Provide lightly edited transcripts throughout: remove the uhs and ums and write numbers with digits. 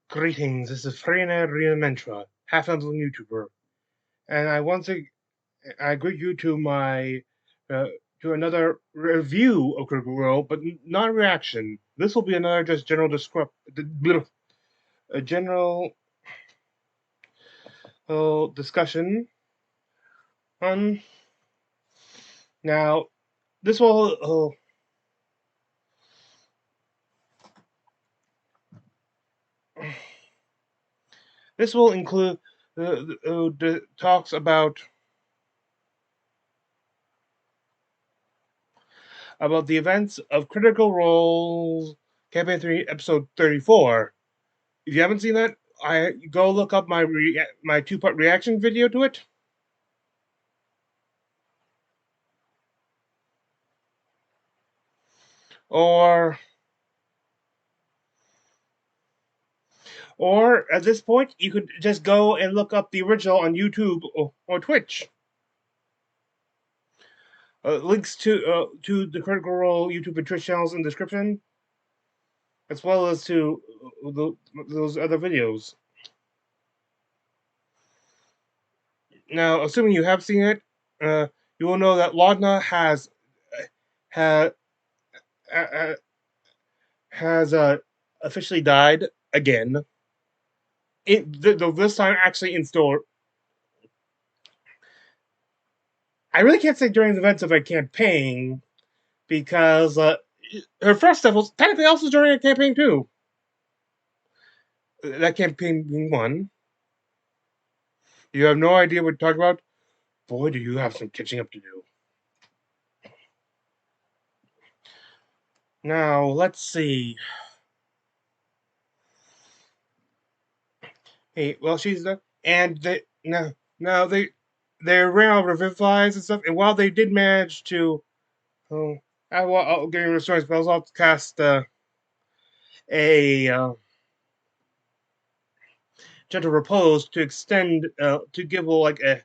Greetings, this is Frena Riamentra, half-Amazon YouTuber, and I greet you to my to another review of Critical Role, but not reaction. This will be another just general a general discussion on now. This will this will include the talks about the events of Critical Role Campaign 3, Episode 34. If you haven't seen that, I go look up my two-part reaction video to it. Or at this point, you could just go and look up the original on YouTube or Twitch. Links to the Critical Role YouTube and Twitch channels in the description, as well as to those other videos. Now, assuming you have seen it, you will know that Laudna has officially died again. This time, actually in store. I really can't say during the events of a campaign because her first stuff was technically also during a campaign too. That campaign being one. You have no idea what to talk about? Boy, do you have some catching up to do. Now, let's see. Hey, well, she's the and they now they ran out of revivifies and stuff, and while they did manage to, I'll give you the story spells. I'll cast a gentle repose to extend to give like a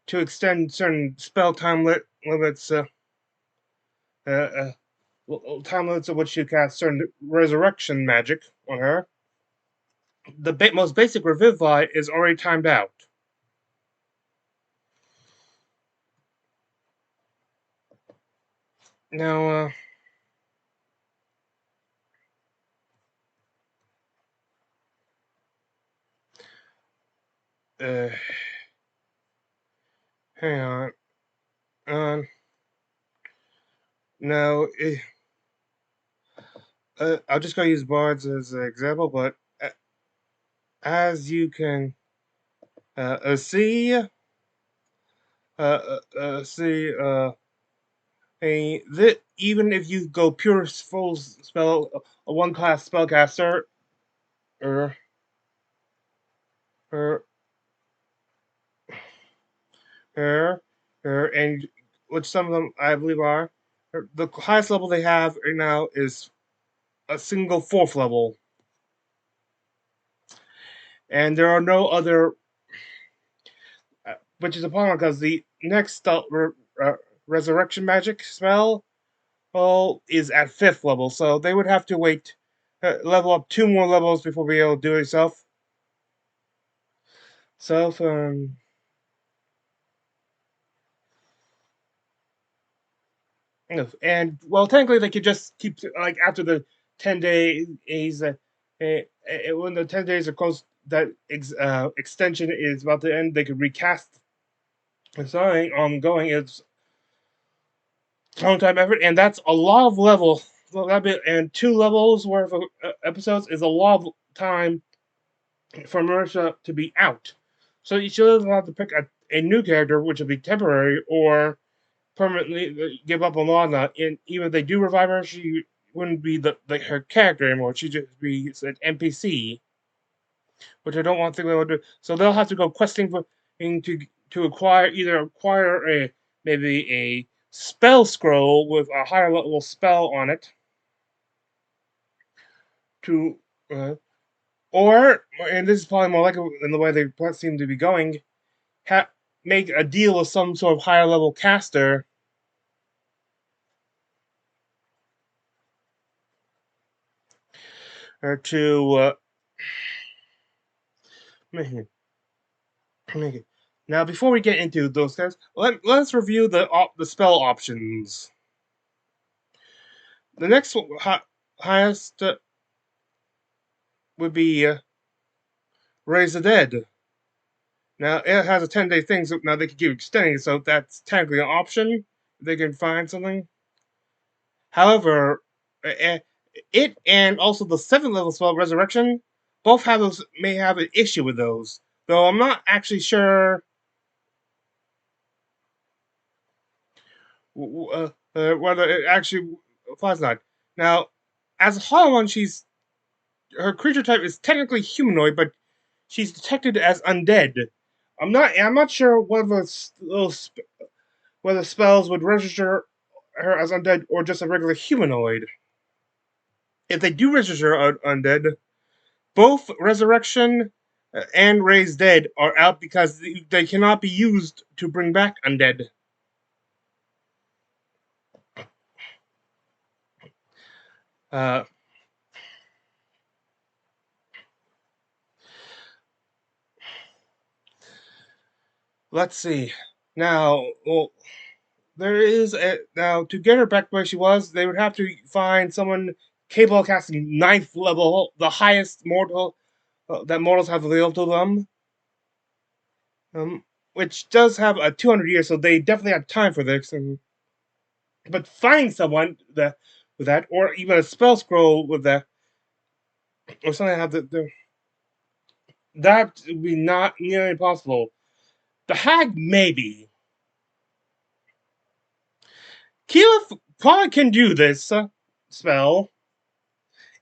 to extend certain spell time limits. Uh, Time limits at which you cast certain resurrection magic on her. The most basic revivify is already timed out. Now, hang on. Now, I'll just go use bards as an example, but as you can see, even if you go pure full spell, a one class spellcaster, or or and which some of them I believe are, the highest level they have right now is a single 4th level, and there are no other, which is a problem because the next resurrection magic spell is at 5th level, so they would have to wait level up 2 more levels before being able to do it itself. And well, technically they could just keep like after the 10 days. When the 10 days are close, that extension is about to end. They could recast something ongoing. It's a long time effort, and that's a lot of level. And 2 levels worth of episodes is a lot of time for Marisha to be out. So you should have to pick a new character, which would be temporary, or permanently give up on Laudna. And even if they do revive her, she wouldn't be her character anymore. She'd just be an NPC, which I don't want to think they would do. So they'll have to go questing to acquire a maybe a spell scroll with a higher level spell on it to or, and this is probably more likely in the way they seem to be going, make a deal with some sort of higher level caster to Now, before we get into those guys, let's review the spell options. The next highest would be Raise the Dead. Now, it has a 10-day thing, so now they can keep extending, so that's technically an option. They can find something. However, it and also the 7th level spell, Resurrection, both have those may have an issue with those. Though I'm not actually sure whether it actually applies or not. Now, as a Hollow One, her creature type is technically humanoid, but she's detected as undead. I'm not sure whether spells would register her as undead or just a regular humanoid. If they do register undead, both Resurrection and Raise Dead are out because they cannot be used to bring back undead. Let's see. Now, well, there is now to get her back where she was, they would have to find someone capable of casting 9th level, the highest mortal that mortals have available to them. Which does have a 200 years, so they definitely have time for this. But finding someone with that, or even a spell scroll with that, or something that have that would be not nearly impossible. The hag, maybe. Keyleth probably can do this spell,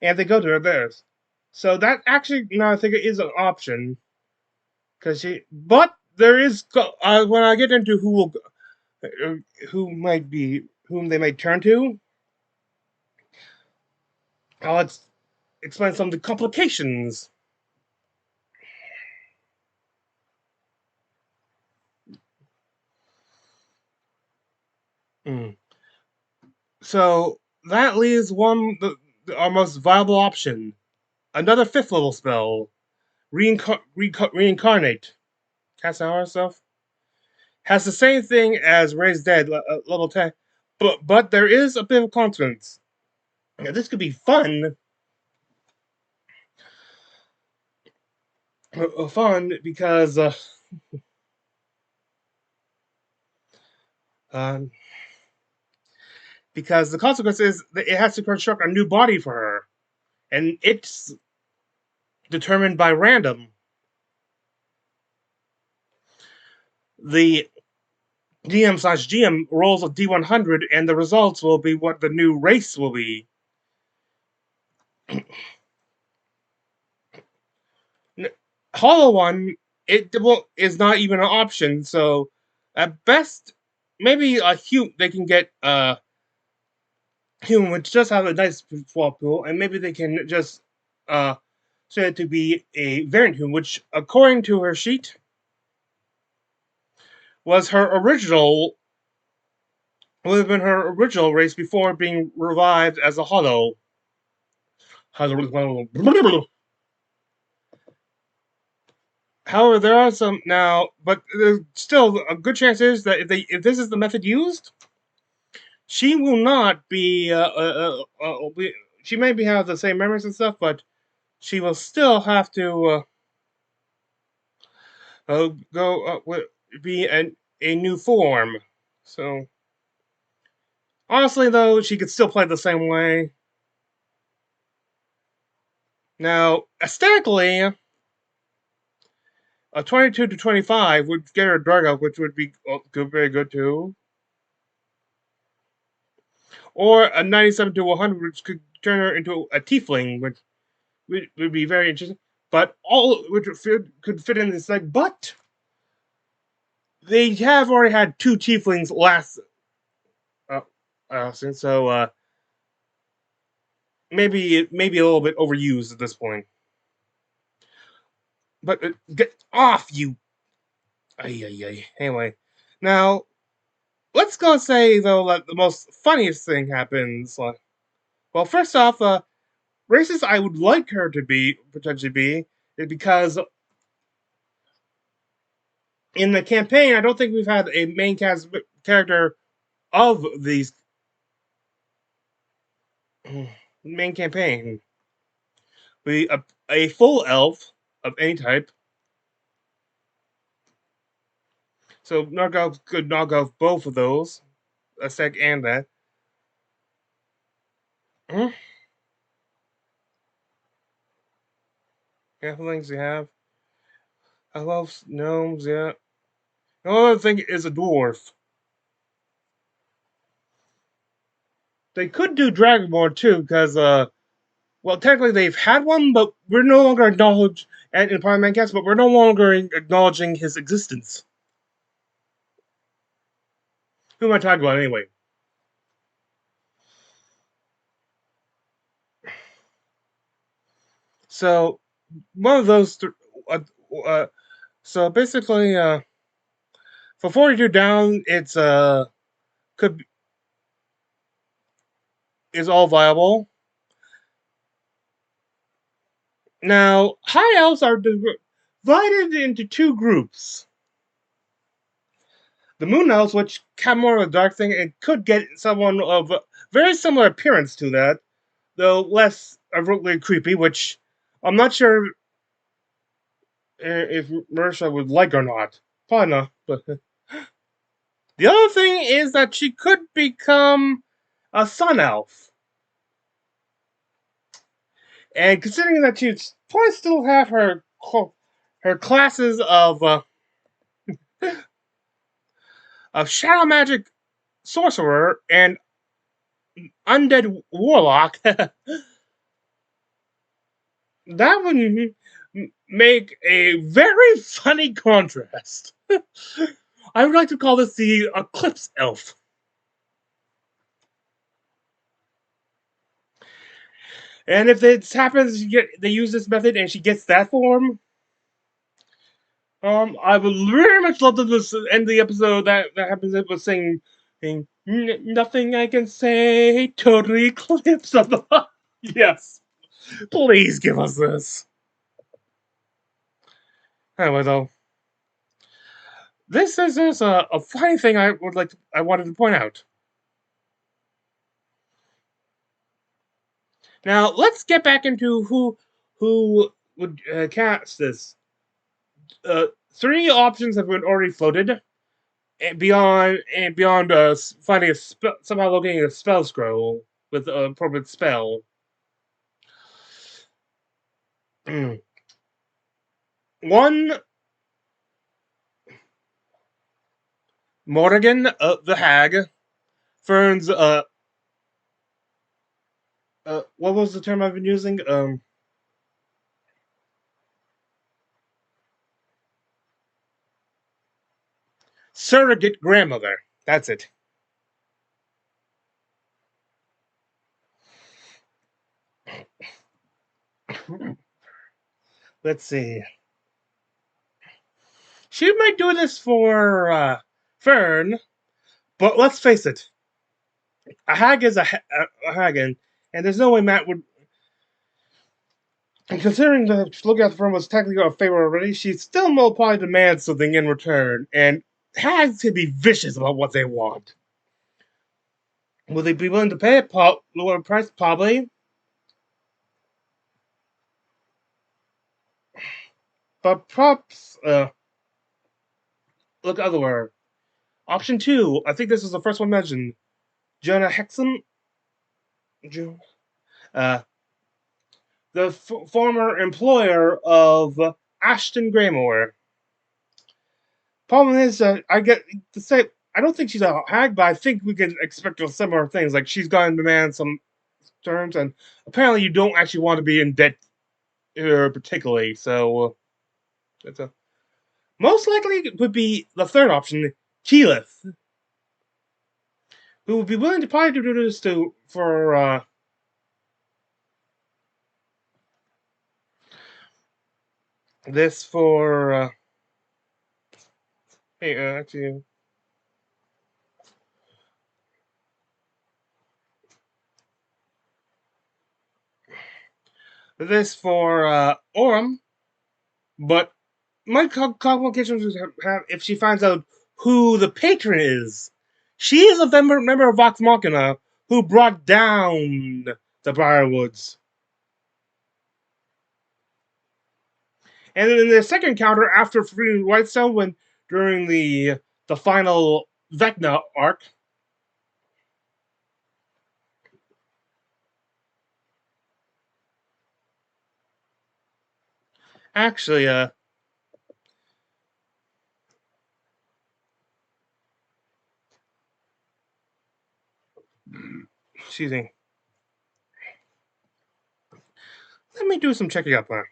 and they go to theirs. So that actually, now I think it is an option. But there is, when I get into whom they might turn to, let's explain some of the complications. Mm. So that leaves our most viable option. Another 5th level spell, Reincarnate. Cast hour stuff. Has the same thing as Raise Dead, level 10, but there is a bit of consequence. Now, this could be fun. Fun because um, because the consequence is that it has to construct a new body for her, and it's determined by random. The DM/GM rolls a D100, and the results will be what the new race will be. Hollow One, is not even an option. So at best, maybe they can get a human which just have a nice swap pool, and maybe they can just say it to be a variant human, which according to her sheet was her original would have been her original race before being revived as a hollow. However, there are some now, but there's still a good chance is that if this is the method used, she will not be. She maybe have the same memories and stuff, but she will still have to be a new form. So honestly, though, she could still play the same way. Now, aesthetically, a 22 to 25 would get her a drug up, which would be very good too. Or a 97 to 100, which could turn her into a tiefling, which would be very interesting. But which could fit in this like, but they have already had 2 tieflings last since, so maybe a little bit overused at this point. But get off, you! Anyway, now let's go say though that the most funniest thing happens. Well, first off, racist I would like her to be potentially be because in the campaign, I don't think we've had a main cast character of these main campaign. We a full elf of any type. So Nargov could knock off both of those, a sec and that. Hmm? Halflings you have. Elves, gnomes, yeah. Another thing is a dwarf. They could do Dragonborn too, because well, technically they've had one, but we're no longer acknowledged and in Prime Cast, but we're no longer acknowledging his existence. Who am I talking about anyway? So one of those. Uh, uh, so basically, for 42 down, it's could is all viable. Now, high elves are divided into two groups. The moon elves, which have more of a dark thing, and could get someone of a very similar appearance to that, though less overtly creepy, which I'm not sure if Mersha would like or not. Probably not. But the other thing is that she could become a sun elf. And considering that she'd probably still have her classes of shadow magic sorcerer and undead warlock, that would make a very funny contrast. I would like to call this the Eclipse Elf. And if it happens, they use this method and she gets that form, I would very much love to just end the episode that happens with saying, nothing I can say, totally eclipse of the. Yes, please give us this. Anyway, though, this is just a funny thing I wanted to point out. Now let's get back into who would cast this. Three options have been already floated, and beyond finding somehow locating a spell scroll with an appropriate spell. One, Morrigan, the hag. Fern's what was the term I've been using? Surrogate grandmother. That's it. Let's see. She might do this for Fern, but let's face it, a hag is a haggin, and there's no way Matt would. And considering the lookout firm was technically out of favor already, she still will probably demand something in return, and hags can be vicious about what they want. Will they be willing to pay a lower price? Probably. But props, look otherwhere. Option two, I think this is the first one mentioned. Jonah Hexam, uh, the former employer of Ashton Graymore. Problem is, I get to say, I don't think she's a hag, but I think we can expect similar things. Like she's going to demand some terms, and apparently you don't actually want to be in debt, particularly. So that's a most likely would be the third option, Keyleth, who would be willing to probably do this to for this for hey actually this for Orem, but my complications would have if she finds out who the patron is. She is a member of Vox Machina who brought down the Briarwoods. And then in the second counter, after freeing Whitestone, when during the final Vecna arc, actually, excuse me, let me do some checking up there.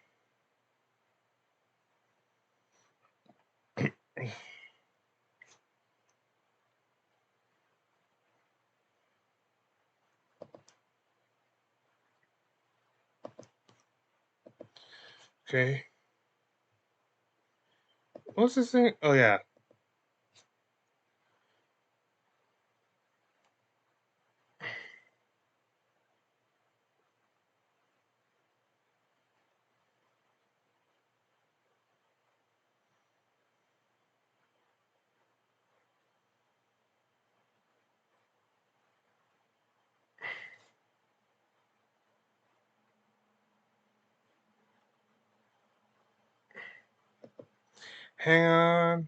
Okay, what's this thing? Oh yeah, hang on.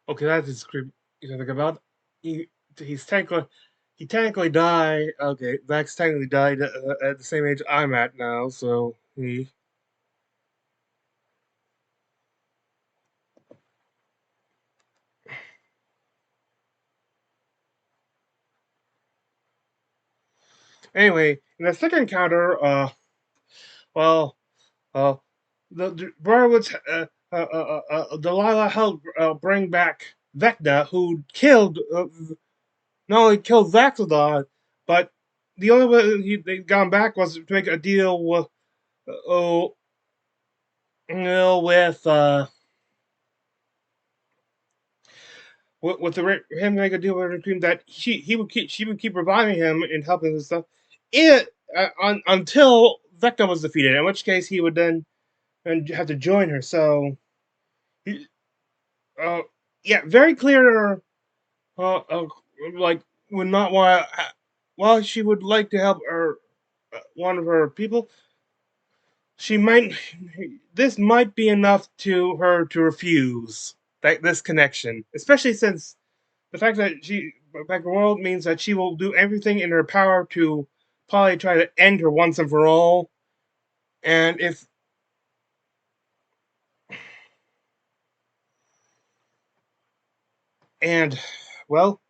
Okay, that's his script. You know, think about he, he's technically he technically died. Okay, Max technically died at the same age I'm at now. So he anyway in the second encounter. Well, uh, the Briarwoods, Delilah helped bring back Vecna, who killed not only killed Vaxodon, but the only way they got him back was to make a deal with oh with with the him make a deal with the Cream that she would keep reviving him and helping and stuff. It until Vecna was defeated, in which case he would then and have to join her. So, uh, yeah, very clear. Like would not want. While she would like to help her, one of her people, she might. This might be enough to her to refuse that this connection, especially since the fact that she back the world means that she will do everything in her power to probably try to end her once and for all. And if and well,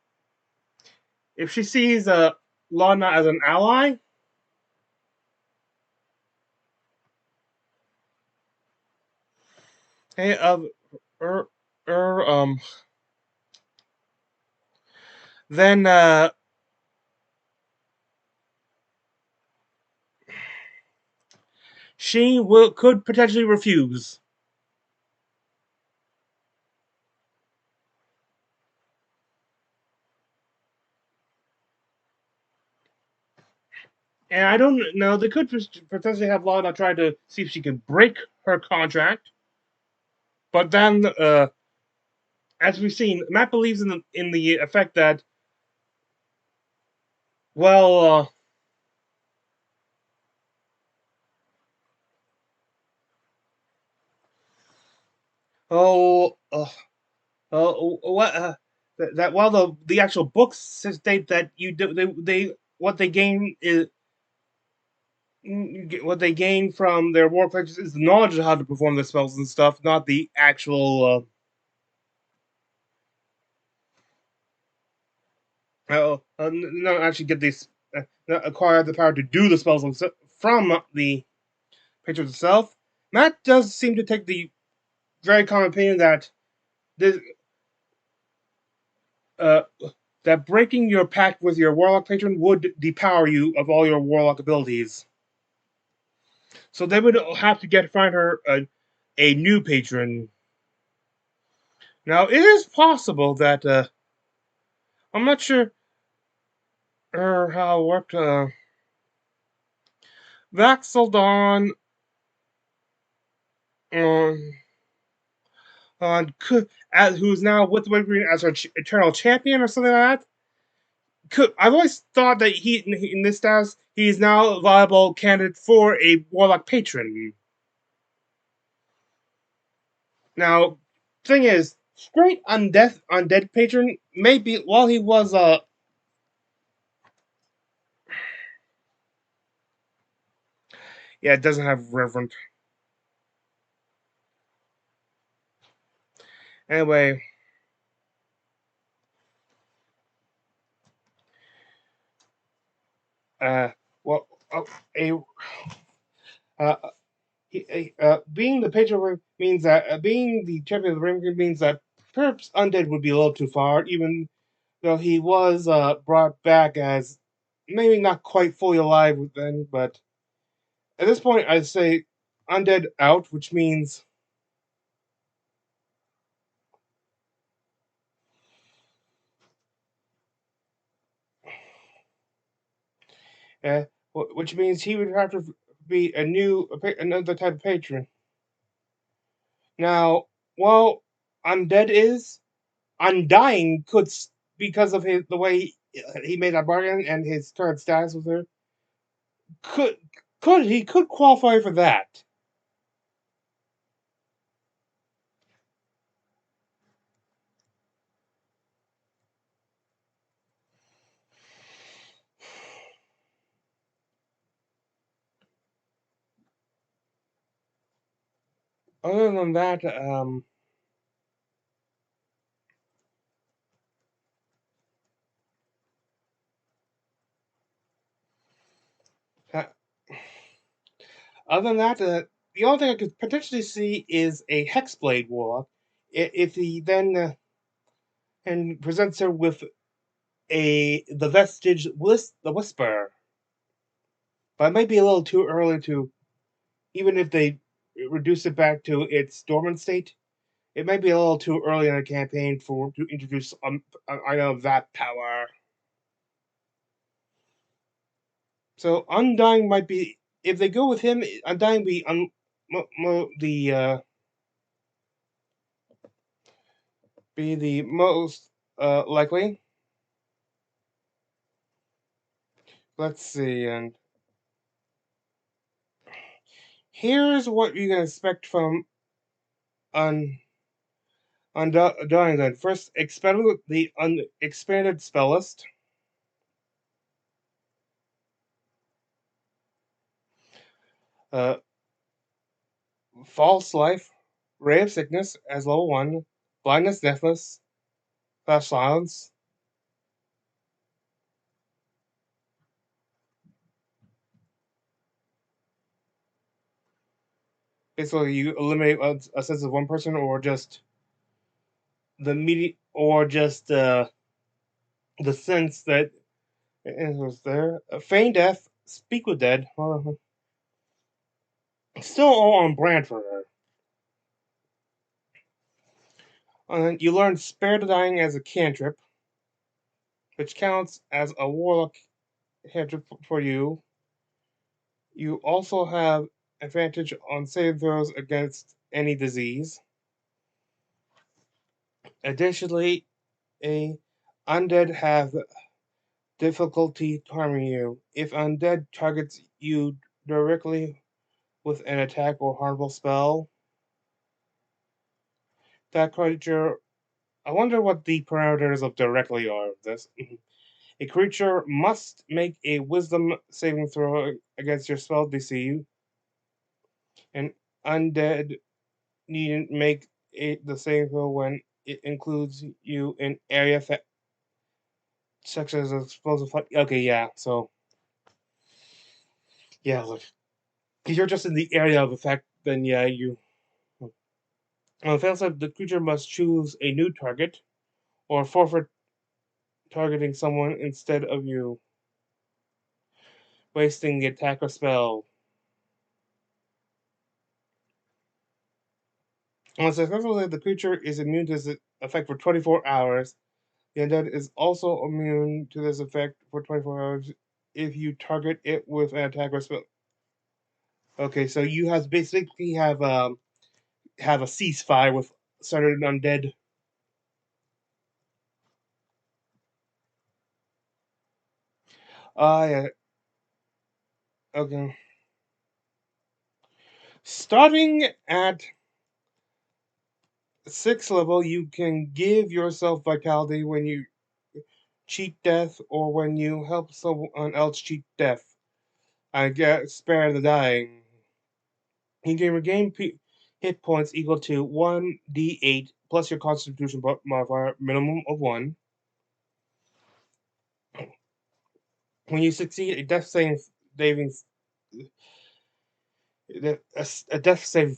if she sees Laudna as an ally, hey, er, er, then she will could potentially refuse. And I don't know. They could potentially have Laudna try to see if she can break her contract. But then, as we've seen, Matt believes in the effect that well, oh, what that while the actual books state that you do they what they gain is what they gain from their war practice is the knowledge of how to perform the spells and stuff, not the actual. not actually get this, not acquire the power to do the spells from the patron itself. Matt does seem to take the very common opinion that this, uh, that breaking your pact with your warlock patron would depower you of all your warlock abilities. So they would have to find her a new patron. Now it is possible that I'm not sure how it worked. Vaxeldon um, who's now with the Red Green as our eternal champion or something like that. I've always thought that in this status he is now a viable candidate for a warlock patron. Now, thing is, straight undead patron maybe while he was yeah, it doesn't have reverend. Anyway, uh, well, a uh, being the patron means that being the champion of the ring means that perhaps undead would be a little too far, even though he was brought back as maybe not quite fully alive then. But at this point, I'd say undead out, which means uh, which means he would have to be another type of patron. Now, while undead is undying, because of the way he made that bargain and his current status with her, could could qualify for that. Other than that, uh, other than that, the only thing I could potentially see is a Hexblade Warlock if he then and presents her with the vestige the Whisper. But it might be a little too early to, even if they reduce it back to its dormant state. It might be a little too early in the campaign to introduce an item of that power. So Undying might be, if they go with him, Undying be the most likely. Let's see, and here's what you can expect from Un Undying. Then first, expand the expanded spell list. Uh, False Life, Ray of Sickness as level 1, Blindness, Deafness, Flash Silence. Basically, you eliminate a sense of one person, or just the sense that it was there. Feign Death, Speak with Dead. Still all on brand for her. You learn Spare the Dying as a cantrip, which counts as a warlock cantrip for you. You also have advantage on saving throws against any disease. Additionally, a undead have difficulty harming you. If undead targets you directly with an attack or harmful spell, that creature. I wonder what the parameters of directly are of this. A creature must make a wisdom saving throw against your spell DC, and undead needn't make the saving throw when it includes you in area sections of explosive fight. Okay, yeah. So yeah, look, if you're just in the area of effect, then yeah, you. On the fail side, the creature must choose a new target or forfeit targeting someone instead of you, wasting the attack or spell. On successful side, the creature is immune to this effect for 24 hours. The undead is also immune to this effect for 24 hours if you target it with an attack or spell. Okay, so you have basically have a ceasefire with certain undead. Yeah. Okay. Starting at 6th level, you can give yourself vitality when you cheat death or when you help someone else cheat death. I get spare the dying. You can regain hit points equal to 1d8 plus your constitution modifier, minimum of 1. When you succeed a death saving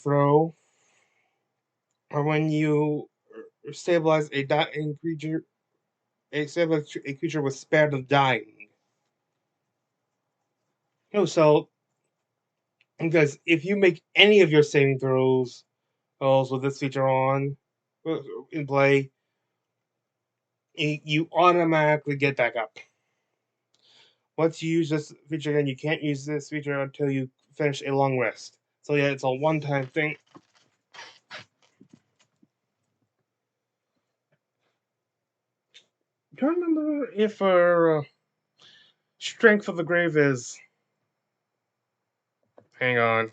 throw, or when you stabilize a dying creature, stabilize a creature with spared of dying. No, so because if you make any of your saving throws with this feature on in play, you automatically get back up. Once you use this feature again, you can't use this feature until you finish a long rest. So yeah, it's a one-time thing. I don't remember if our strength of the grave is. Hang on.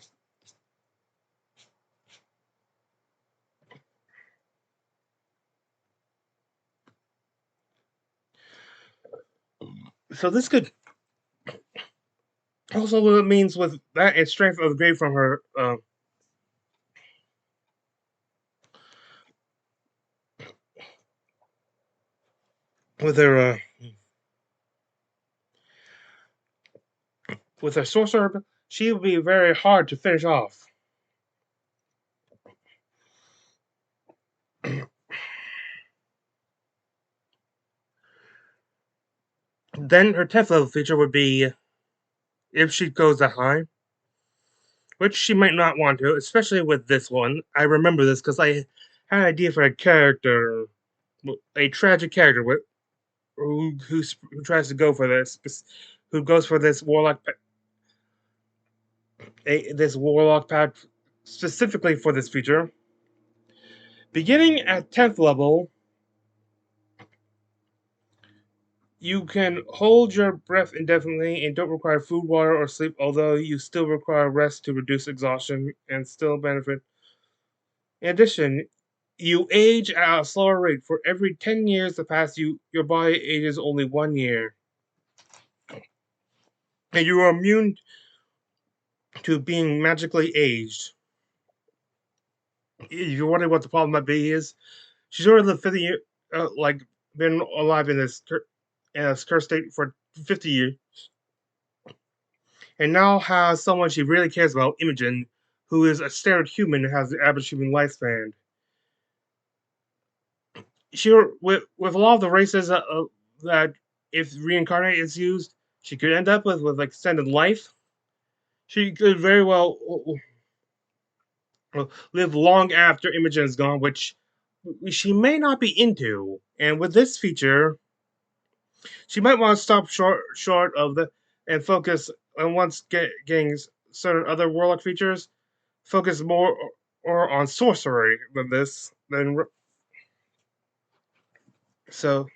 So this could also what it means with that and strength of the grave from her. With her sorcerer, she would be very hard to finish off. Then her 10th level feature would be if she goes that high, which she might not want to, especially with this one. I remember this because I had an idea for a character, a tragic character who tries to go for this, who goes for this warlock path specifically for this feature. Beginning at 10th level, you can hold your breath indefinitely and don't require food, water, or sleep, although you still require rest to reduce exhaustion and still benefit. In addition, you age at a slower rate. For every 10 years that pass, your body ages only 1 year. And you are immune to being magically aged. If you're wondering what the problem might be, is she's already lived 50 years, been alive in this cursed state for 50 years, and now has someone she really cares about, Imogen, who is a standard human and has the average human lifespan. She with a lot of the races that if reincarnate is used, she could end up with extended life. She could very well live long after Imogen is gone, which she may not be into. And with this feature, she might want to stop short of the and focus on getting certain other warlock features, focus more or on sorcery than this. So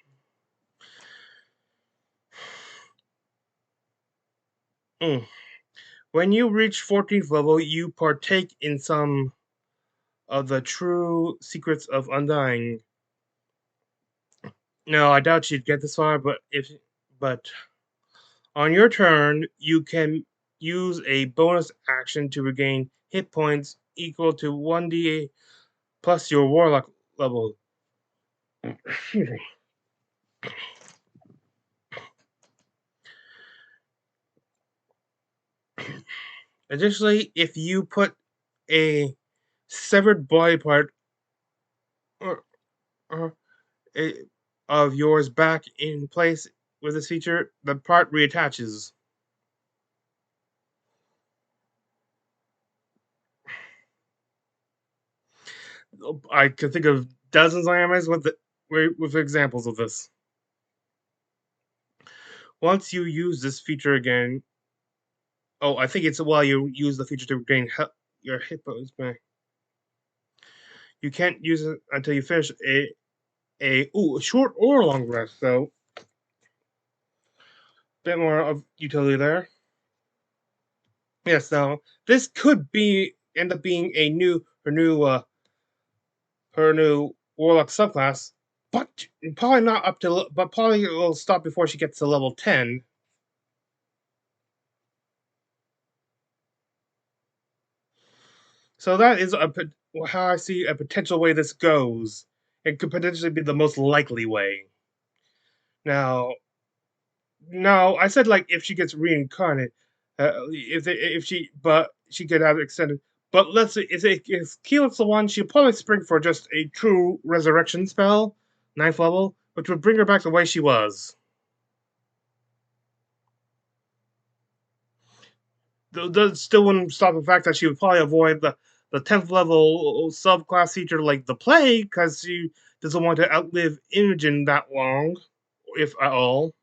mm. When you reach 14th level, you partake in some of the true secrets of undying. No, I doubt you'd get this far, but on your turn, you can use a bonus action to regain hit points equal to 1d8 plus your warlock level. Excuse me. Additionally, if you put a severed body part or, or a, of yours back in place with this feature, the part reattaches. I could think of dozens of animes with examples of this. Once you use this feature again, oh, I think it's while you use the feature to regain your hippos back. You can't use it until you finish a short or long rest. So, bit more of utility there. Yes, now this could be end up being a her new warlock subclass, but probably not up to. But probably will stop before she gets to level 10. So that is how I see a potential way this goes. It could potentially be the most likely way. Now, no, I said like if she gets reincarnated, if she but she could have extended. But let's see, if Keelan's the one, she'll probably spring for just a true resurrection spell, ninth level, which would bring her back the way she was. That still wouldn't stop the fact that she would probably avoid the 10th level subclass feature like the plague because she doesn't want to outlive Imogen that long, if at all.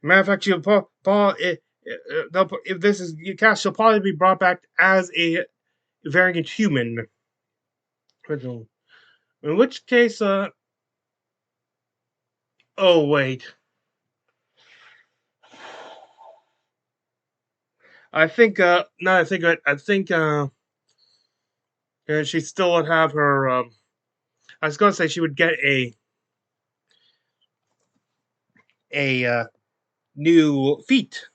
Matter of fact, she'll probably, if this is cast, she'll probably be brought back as a variant human. In which case, oh wait, I think now that I think of it, I think she still would have her. I was going to say she would get a new feat,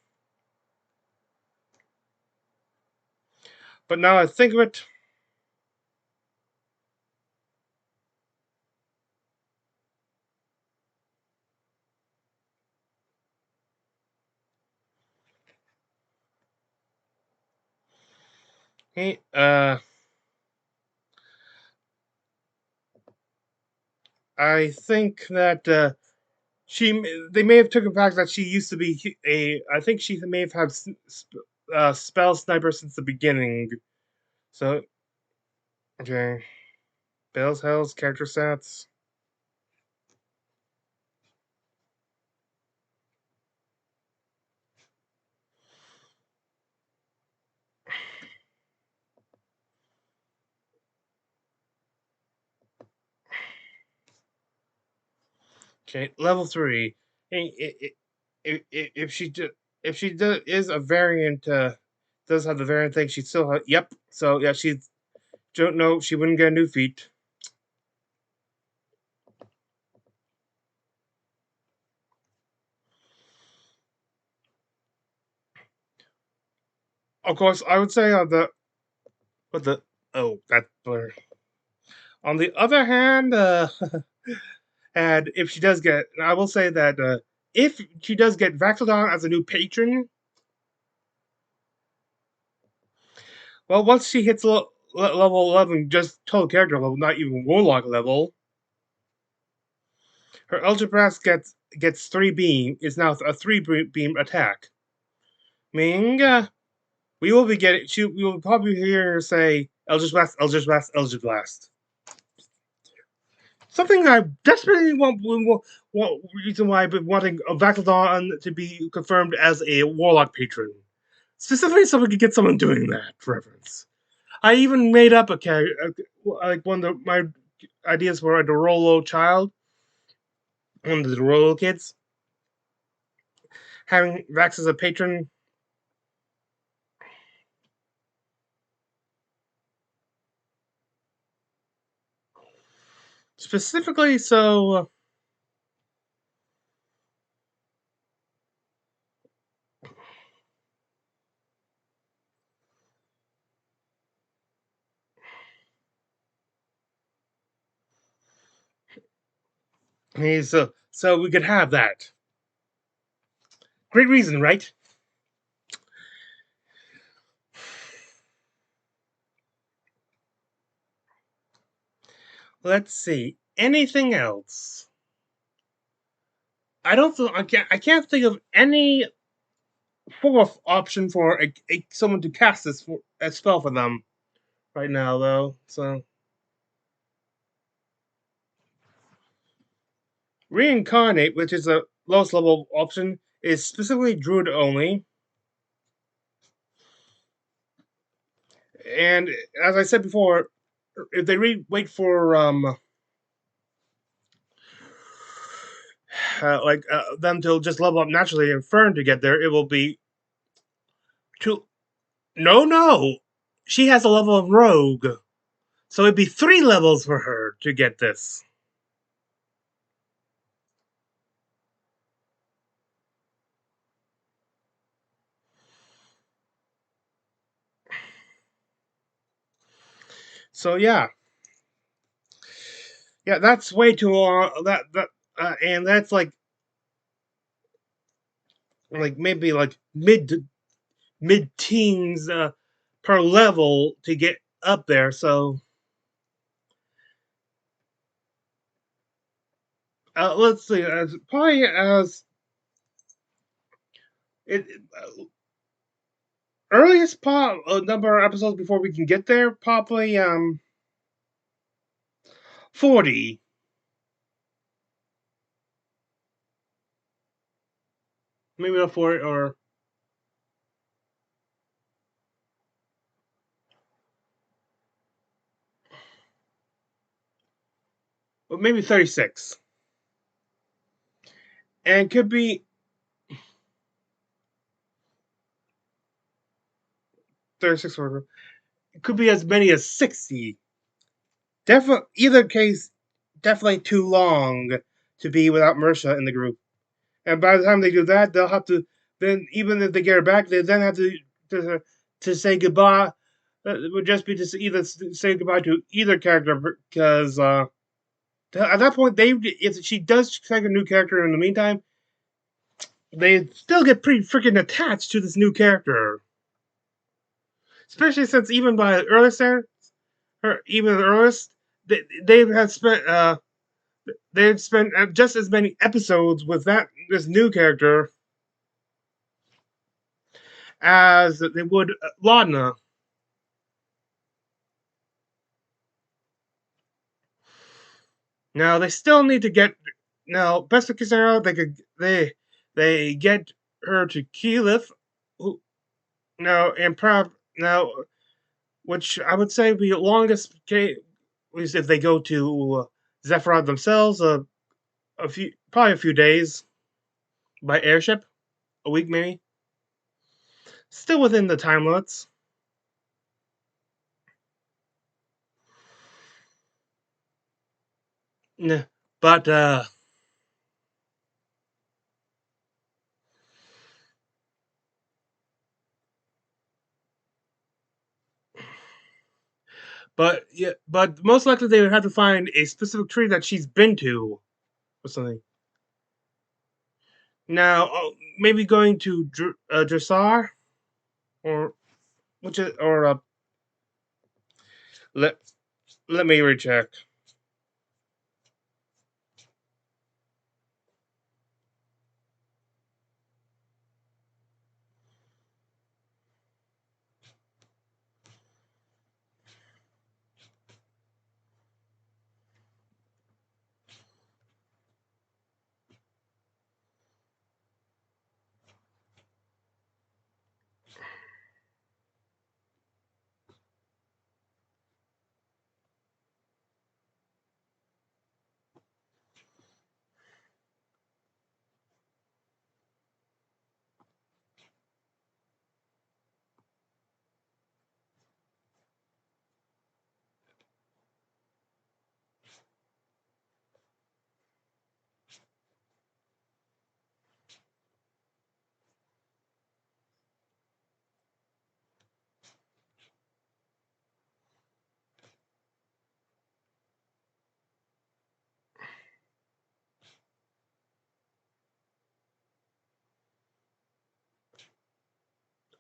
but now I think of it, hey, I think that she they may have took the fact that she used to be a. I think she may have had spell sniper since the beginning. So okay, Bell's Hell's character stats. Okay, level 3. If she is a variant, does have the variant thing. She still yep. So yeah, she don't know she wouldn't get a new feat. Of course, I would say on the but the oh that blur. On the other hand, and if she does get, I will say that if she does get Vaxodon as a new patron, well, once she hits level 11, just total character level, not even Warlock level, her Ultra Blast gets 3 beam, is now a 3 beam attack. Meaning, we will probably hear her say Eldritch Blast, Eldritch Blast, Eldritch Blast. Something I desperately want reason why I've been wanting a Vaxodon to be confirmed as a Warlock patron. Specifically, so we could get someone doing that for reference. I even made up a character, like one of my ideas for a Dorolo child, one of the Dorolo kids, having Vax as a patron. Specifically, so Hey, so we could have that. Great reason, right? Let's see. Anything else? I can't think of any fourth option for someone to cast a spell for them right now, though. So reincarnate, which is the lowest level option, is specifically druid only. And as I said before, if they wait for them to just level up naturally and Fern to get there, it will be too. No. She has a level of rogue, so it'd be 3 levels for her to get this. So yeah, that's way too long. And that's like maybe like mid teens per level to get up there. So let's see, as probably as it earliest pop number of episodes before we can get there, probably 40, maybe not 40 or maybe 36, and could be 36 or it could be as many as 60. Definitely, either case, definitely too long to be without Mersha in the group. And by the time they do that, they'll have to then even if they get her back, they then have to say goodbye. It would just be to either say goodbye to either character because at that point, they if she does take a new character in the meantime, they still get pretty freaking attached to this new character. Especially since even by the earliest her even the earliest, they have spent they've spent just as many episodes with this new character as they would Laudna. Now they still need to get now best case scenario they get her to Keyleth, who now and now which I would say would be the longest case is if they go to Zephyr themselves a few probably a few days by airship, a week maybe, still within the time limits. Nah, but but most likely they would have to find a specific tree that she's been to or something. Now, maybe going to Dressar or which is or let let me recheck.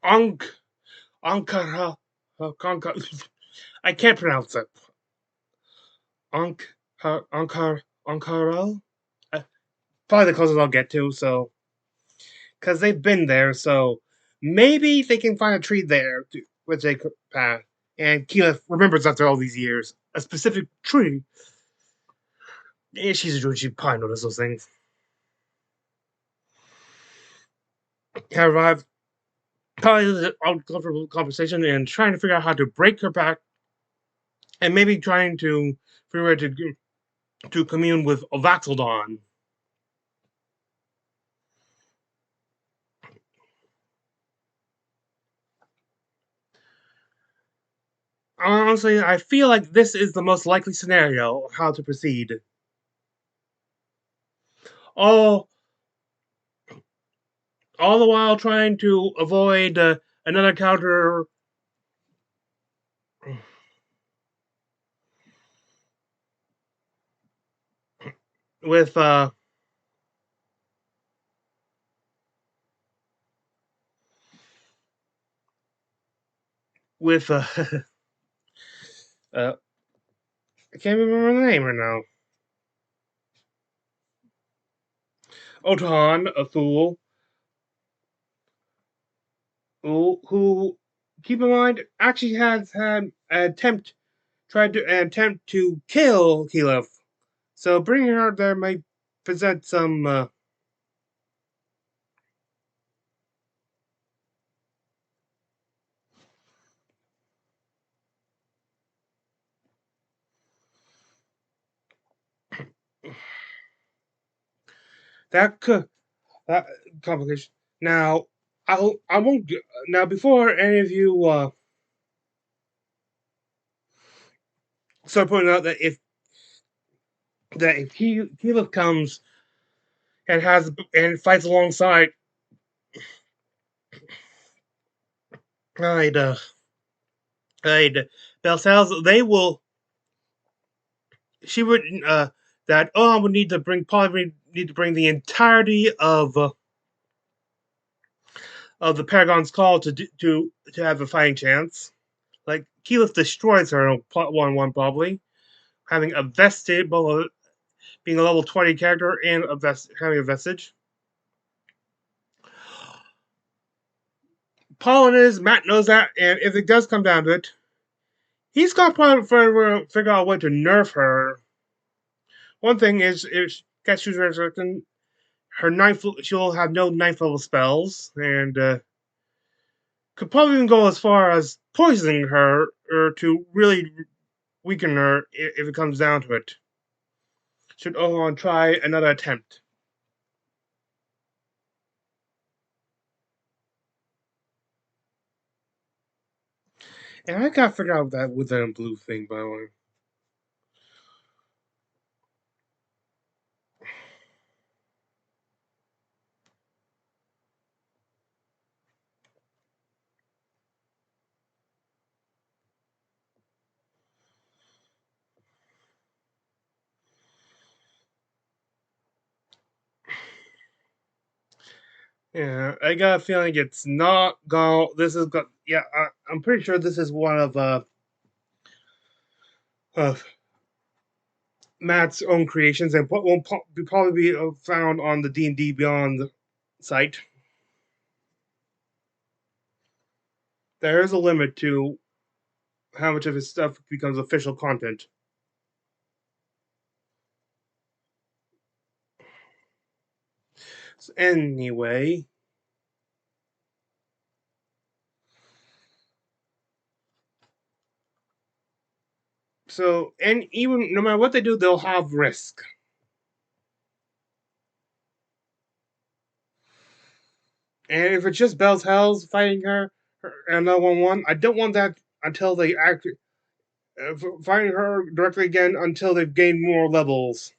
Ankh Ankara Ankara. I can't pronounce it. Ankara. Uh, Probably the closest I'll get to. So because they've been there, so maybe they can find a tree there which they could pass. And Keela remembers after all these years a specific tree. She's a druid, she probably noticed those things. Arrived, probably an uncomfortable conversation and trying to figure out how to break her back, and maybe trying to figure out to commune with Vaxeldon. Honestly, I feel like this is the most likely scenario how to proceed. All all the while trying to avoid another counter with with uh I can't remember the name right now. Otan, a fool, who keep in mind actually has had an attempt to kill Keyleth. So bringing her there might present some that that complication. Now I won't now before any of you start pointing out that if Keyleth comes and fights alongside I'd I'd Belsal's, they will she would that I would need to bring probably need to bring the entirety of the Paragon's call to have a fighting chance. Like Keyleth destroys her in plot 1-1 probably, having a vestige, both being a level 20 character and having a vestige. Paulin is Matt knows that, and if it does come down to it, he's gonna probably figure out a way to nerf her. One thing is if she's resurrected, her ninth she'll have no ninth level spells, and could probably even go as far as poisoning her or to really weaken her if it comes down to it. Should Ohan try another attempt? And I gotta figure out that with that blue thing, by the way. Yeah, I got a feeling it's not going. This is go. Yeah, I'm pretty sure this is one of Matt's own creations, and won't probably be found on the D&D Beyond site. There is a limit to how much of his stuff becomes official content. So anyway, so and even no matter what they do, they'll have risk. And if it's just Bell's Hells fighting her another 1-1, I don't want that until they actually fighting her directly again until they've gained more levels.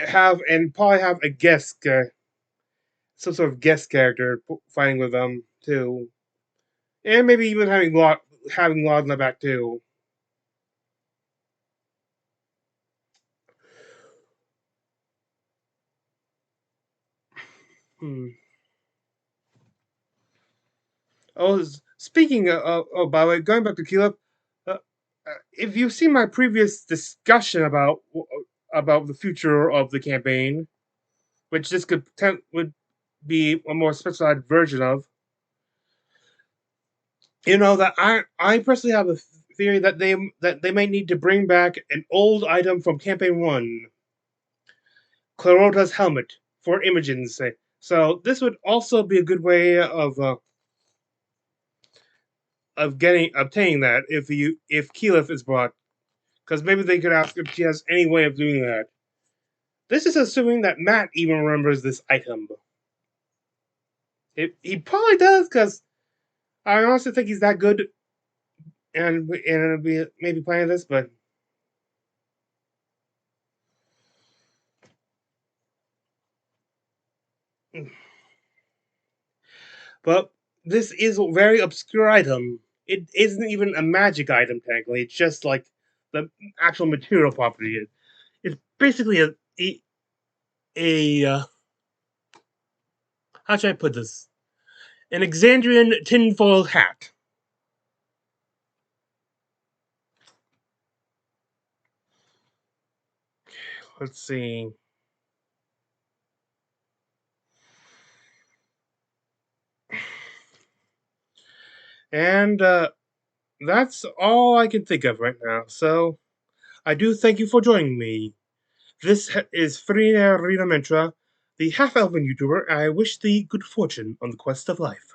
Have and probably have a guest, some sort of guest character fighting with them too, and maybe even having Laudna back too. Hmm. Oh, speaking of, by the way, going back to Caleb, uh, if you've seen my previous discussion about the future of the campaign, which this would be a more specialized version of, you know that I personally have a theory that they might need to bring back an old item from campaign 1, Clarota's helmet, for Imogen's sake. So this would also be a good way of getting obtaining that if Keyleth is brought, because maybe they could ask if she has any way of doing that. This is assuming that Matt even remembers this item. He probably does, because I honestly think he's that good, and be maybe playing this, but this is a very obscure item. It isn't even a magic item technically. It's just like the actual material property. It's basically a how should I put this? An Exandrian tinfoil hat. Let's see. And that's all I can think of right now. So I do thank you for joining me. This is Frida Rita Mentra, the half elven YouTuber. I wish thee good fortune on the quest of life.